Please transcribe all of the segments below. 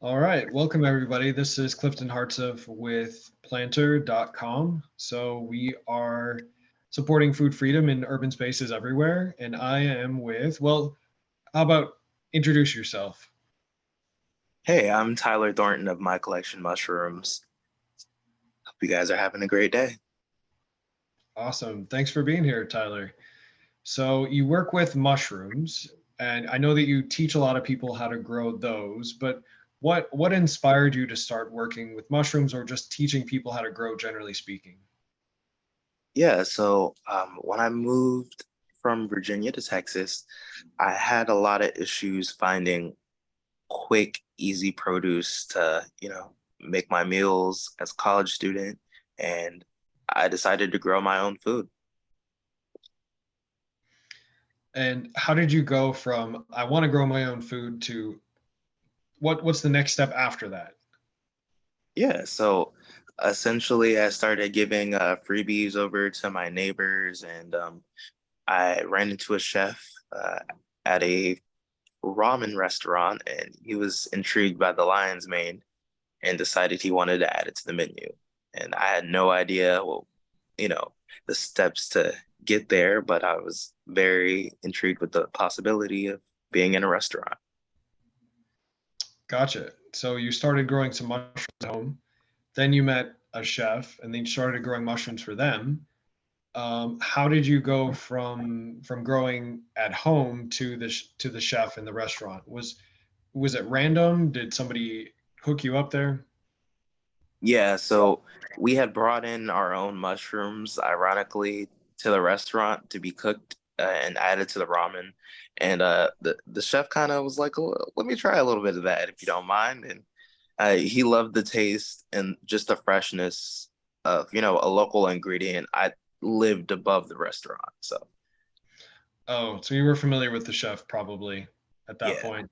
All right, welcome everybody. This is Clifton Hartsoff with planter.com. So we are supporting food freedom in urban spaces everywhere. And I am with, well, how about introduce yourself? Hey, I'm Tyler Thornton of My Collection Mushrooms. Hope you guys are having a great day. Awesome. Thanks for being here, Tyler. So you work with mushrooms, and I know that you teach a lot of people how to grow those, but what inspired you to start working with mushrooms or just teaching people how to grow generally speaking? When I moved from Virginia to Texas, I had a lot of issues finding quick, easy produce to, make my meals as a college student, and I decided to grow my own food. And how did you go from I want to grow my own food to what's the next step after that? Yeah, so essentially I started giving freebies over to my neighbors, and I ran into a chef at a ramen restaurant, and he was intrigued by the lion's mane and decided he wanted to add it to the menu. And I had no idea, you know, the steps to get there, but I was very intrigued with the possibility of being in a restaurant. Gotcha. So you started growing some mushrooms at home, then you met a chef, and then you started growing mushrooms for them. How did you go from growing at home to the chef in the restaurant? Was it random? Did somebody hook you up there? Yeah, so we had brought in our own mushrooms, ironically, to the restaurant to be cooked and added to the ramen. And the chef kind of was like, "Oh, let me try a little bit of that if you don't mind." And he loved the taste and just the freshness of, a local ingredient. I lived above the restaurant. So, Oh, so you were familiar with the chef probably at that yeah. point.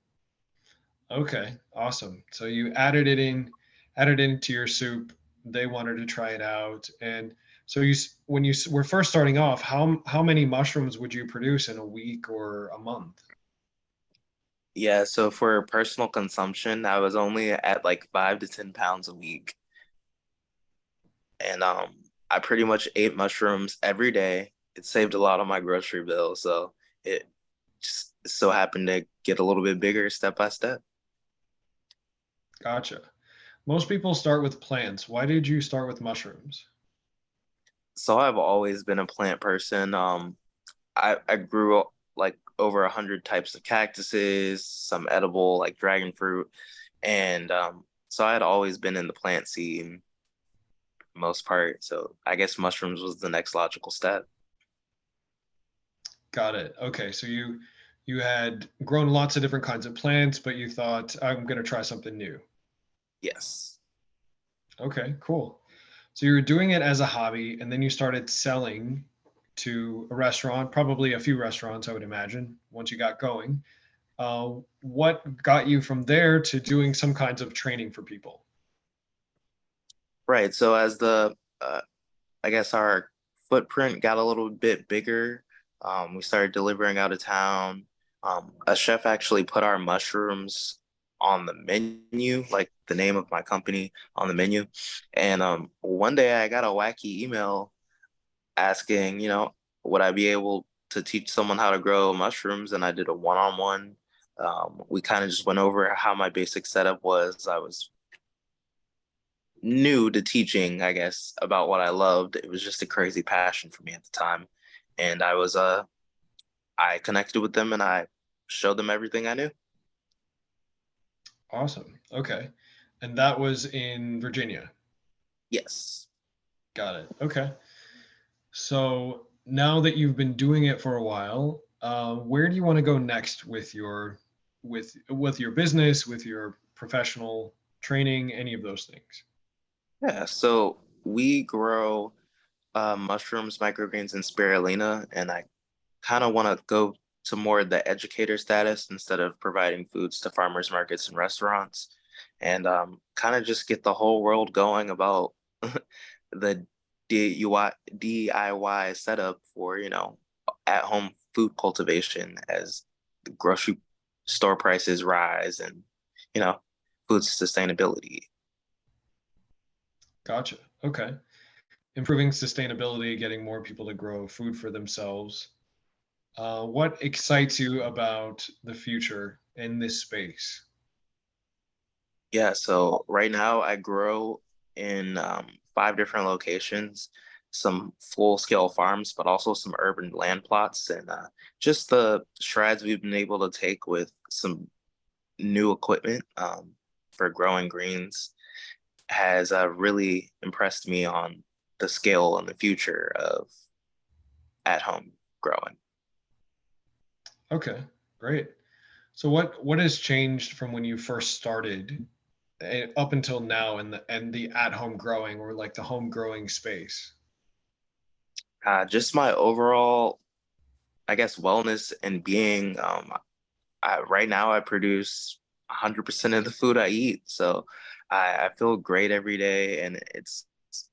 Okay, awesome. So you added into your soup. They wanted to try it out, and so when were first starting off, how many mushrooms would you produce in a week or a month? Yeah, so for personal consumption, I was only at like 5 to 10 pounds a week. And I pretty much ate mushrooms every day. It saved a lot on my grocery bill, so it just so happened to get a little bit bigger step by step. Gotcha. Most people start with plants. Why did you start with mushrooms? So I've always been a plant person. I grew up like over 100 types of cactuses, some edible like dragon fruit, and so I had always been in the plant scene for the most part. So I guess mushrooms was the next logical step. Got it. Okay, so you had grown lots of different kinds of plants, but you thought I'm going to try something new. Yes. Okay, cool. So you were doing it as a hobby, and then you started selling to a restaurant, probably a few restaurants, I would imagine, once you got going. What got you from there to doing some kinds of training for people? Right. So as the I guess our footprint got a little bit bigger. We started delivering out of town. A chef actually put our mushrooms on the menu, like the name of my company on the menu. And one day I got a wacky email asking, would I be able to teach someone how to grow mushrooms? And I did a one-on-one. We kind of just went over how my basic setup was. I was new to teaching, I guess, about what I loved. It was just a crazy passion for me at the time. And I connected with them and I showed them everything I knew. Awesome. Okay. And that was in Virginia. Yes. Got it. Okay. So now that you've been doing it for a while, where do you want to go next with your business, with your professional training, any of those things? Yeah. So we grow mushrooms, microgreens, and spirulina, and I kind of want to go to more the educator status instead of providing foods to farmers markets and restaurants, and kind of just get the whole world going about the DIY setup for, at home food cultivation as the grocery store prices rise and, you know, food sustainability. Gotcha. Okay. Improving sustainability, getting more people to grow food for themselves. What excites you about the future in this space? Yeah, so right now I grow in 5 different locations, some full-scale farms, but also some urban land plots, and just the strides we've been able to take with some new equipment for growing greens has really impressed me on the scale and the future of at-home growing. Okay, great. So what has changed from when you first started up until now in the at-home growing or like the home growing space? Just my overall, I guess, wellness and being. Right now, I produce 100% of the food I eat, so I feel great every day, and it's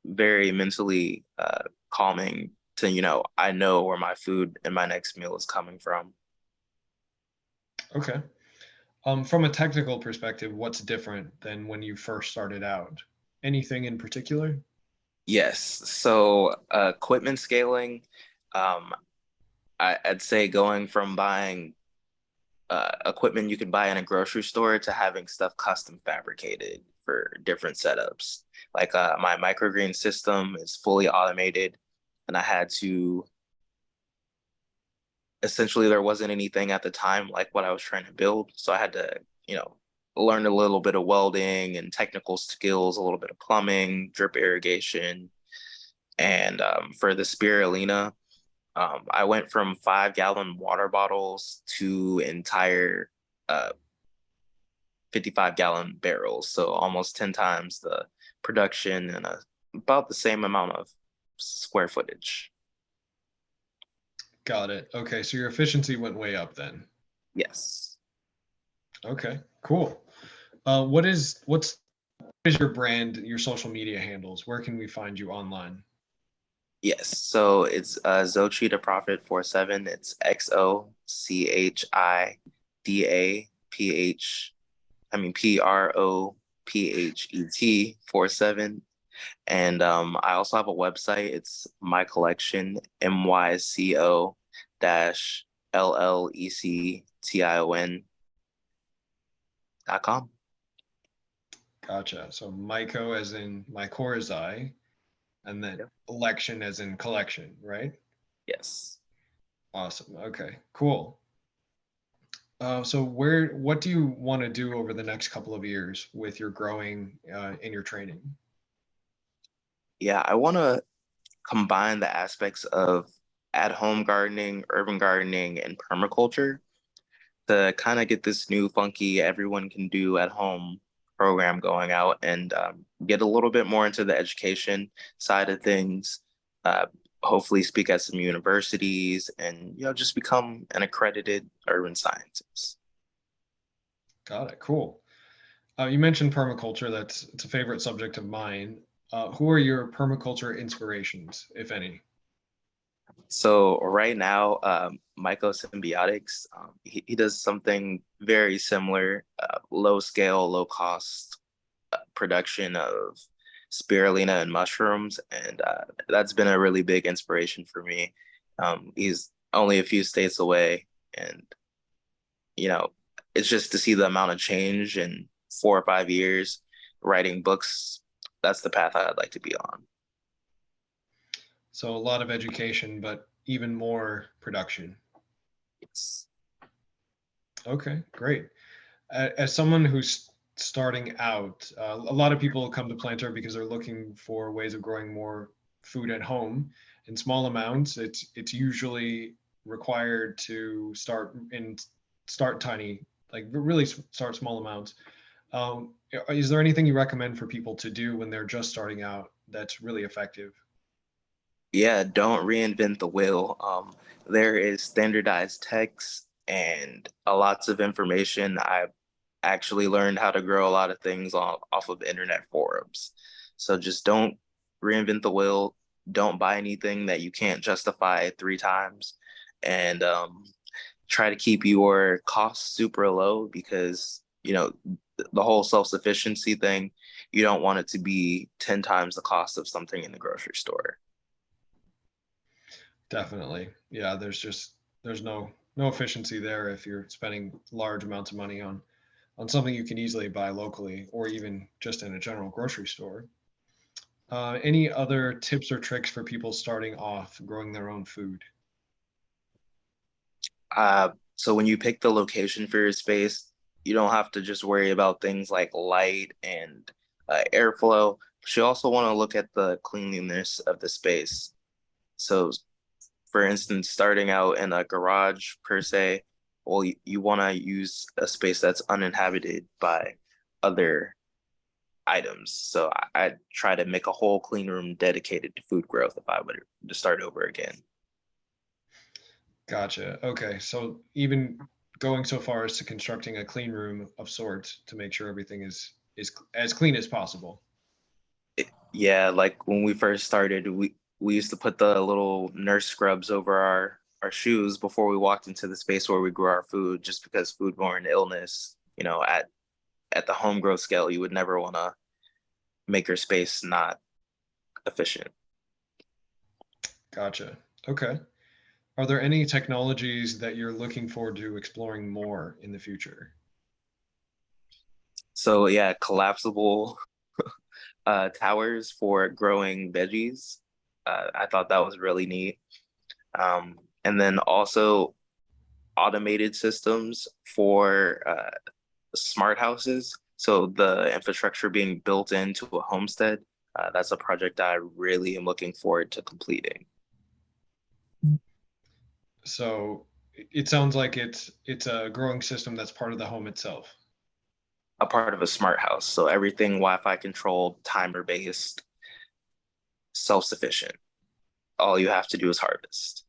very mentally calming to, I know where my food and my next meal is coming from. Okay. From a technical perspective, what's different than when you first started out? Anything in particular? Yes, so equipment scaling, um, I'd say going from buying equipment you could buy in a grocery store to having stuff custom fabricated for different setups. Like my microgreen system is fully automated, and I had to essentially there wasn't anything at the time like what I was trying to build, so I had to, you know, learn a little bit of welding and technical skills, a little bit of plumbing, drip irrigation, and for the spirulina. I went from 5 gallon water bottles to entire uh, 55-gallon barrels, so almost 10 times the production and about the same amount of square footage. Got it. Okay, so your efficiency went way up then. Yes. Okay, cool. What is your brand, your social media handles? Where can we find you online? Yes. So it's Zochi to Profit 47. It's XOCHIDAPH. I mean PROPHET 47. And I also have a website. It's my collection, MYCO dash LLECTION.com. Gotcha. So Myco as in mycorrhizae, and then Yep. election as in collection, right? Yes. Awesome. Okay, cool. What do you want to do over the next couple of years with your growing in your training? Yeah, I want to combine the aspects of at-home gardening, urban gardening, and permaculture to kind of get this new funky everyone can do at home program going out and get a little bit more into the education side of things. Uh, Hopefully, speak at some universities and just become an accredited urban scientist. Got it. Cool. You mentioned permaculture. It's a favorite subject of mine. Who are your permaculture inspirations, if any? So right now, Mycosymbiotics, he does something very similar, low scale, low cost production of spirulina and mushrooms, and that's been a really big inspiration for me. He's only a few states away, and you know, it's just to see the amount of change in 4 or 5 years writing books. That's the path I'd like to be on. So a lot of education, but even more production. Yes. Okay, great. As someone who's starting out, a lot of people come to Planter because they're looking for ways of growing more food at home in small amounts. It's usually required to start tiny, like really start small amounts. Is there anything you recommend for people to do when they're just starting out that's really effective? Yeah, don't reinvent the wheel. There is standardized text and lots of information. I actually learned how to grow a lot of things off of internet forums. So just don't reinvent the wheel. Don't buy anything that you can't justify 3 times. And try to keep your costs super low because you know, the whole self-sufficiency thing, you don't want it to be 10 times the cost of something in the grocery store. Definitely. Yeah, there's no efficiency there if you're spending large amounts of money on something you can easily buy locally or even just in a general grocery store. Any other tips or tricks for people starting off growing their own food? So when you pick the location for your space, you don't have to just worry about things like light and airflow, but you also want to look at the cleanliness of the space. So, for instance, starting out in a garage per se, well, you want to use a space that's uninhabited by other items. So I'd try to make a whole clean room dedicated to food growth if I were to start over again. Gotcha. Okay. So even going so far as to constructing a clean room of sorts to make sure everything is as clean as possible. Yeah, like when we first started, we used to put the little nurse scrubs over our shoes before we walked into the space where we grew our food, just because foodborne illness, at the home growth scale, you would never want to make your space not efficient. Gotcha. Okay. Are there any technologies that you're looking forward to exploring more in the future? So yeah, collapsible towers for growing veggies. I thought that was really neat. And then also automated systems for smart houses. So the infrastructure being built into a homestead, that's a project I really am looking forward to completing. So it sounds like it's a growing system that's part of the home itself. A part of a smart house. So everything Wi-Fi controlled, timer based, self-sufficient. All you have to do is harvest.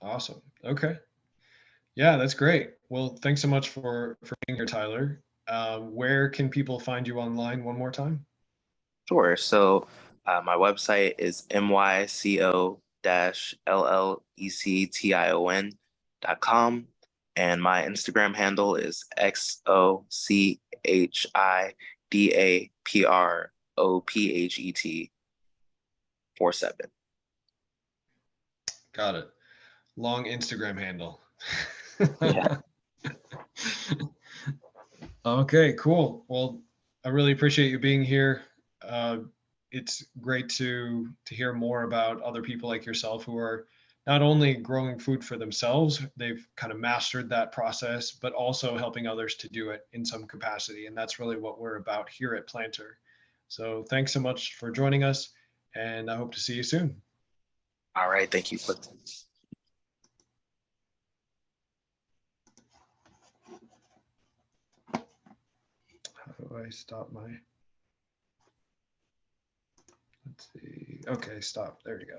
Awesome. Okay. Yeah, that's great. Well, thanks so much for being here, Tyler. Where can people find you online one more time? Sure. So my website is myco-llection.com. And my Instagram handle is XOCHIDAPROPHET 47. Got it. Long Instagram handle. Yeah. Okay, cool. Well, I really appreciate you being here. Uh, it's great to hear more about other people like yourself who are not only growing food for themselves, they've kind of mastered that process, but also helping others to do it in some capacity. And that's really what we're about here at Planter. So thanks so much for joining us, and I hope to see you soon. All right. Thank you. How do I stop my? Let's see. Okay, stop. There you go.